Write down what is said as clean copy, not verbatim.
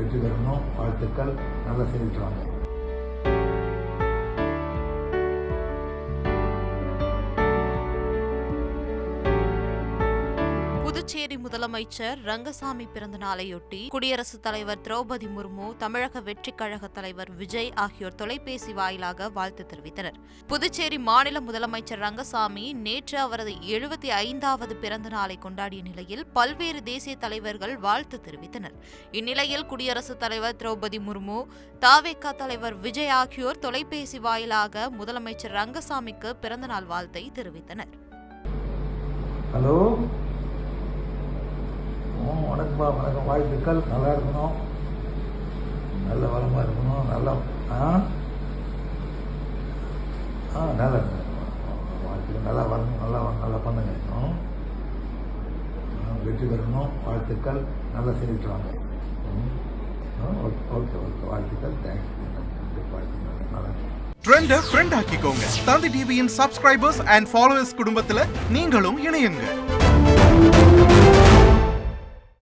வெற்றி பெறணும். வாழ்த்துக்கள். நல்லா செய்துட்டு வாங்க. புதுச்சேரி முதலமைச்சர் ரங்கசாமி பிறந்த நாளையொட்டி குடியரசுத் தலைவர் திரௌபதி முர்மு, தமிழக வெற்றிக் கழக தலைவர் விஜய் ஆகியோர் தொலைபேசி வாயிலாக வாழ்த்து தெரிவித்தனர். புதுச்சேரி மாநில முதலமைச்சர் ரங்கசாமி நேற்று அவரது 75வது பிறந்த நாளை கொண்டாடிய நிலையில் பல்வேறு தேசிய தலைவர்கள் வாழ்த்து தெரிவித்தனர். இந்நிலையில் குடியரசுத் தலைவர் திரௌபதி முர்மு, தவேக தலைவர் விஜய் ஆகியோர் தொலைபேசி வாயிலாக முதலமைச்சர் ரங்கசாமிக்கு பிறந்தநாள் வாழ்த்தை தெரிவித்தனர். ஹலோ, வணக்கம்ப்பா. வணக்கம். வாழ்த்துக்கள். நல்லா இருக்கணும், நல்ல வளமாக இருக்கணும், நல்லா நல்லா வாழ்த்துக்கள். நல்லா வரணும், நல்லா பண்ணுங்க. வெற்றி பெறணும். வாழ்த்துக்கள். நல்லா செய்துட்டு வாங்க. ஓகே. வாழ்த்துக்கள். தேங்க்ஸ். வாழ்த்துக்கள். நல்லா ட்ரெண்டை ஃப்ரெண்ட் ஆக்கிக்கோங்க. தந்தி டிவியின் சப்ஸ்கிரைபர்ஸ் அண்ட் ஃபாலோவர்ஸ் குடும்பத்தில் நீங்களும் இணையுங்க.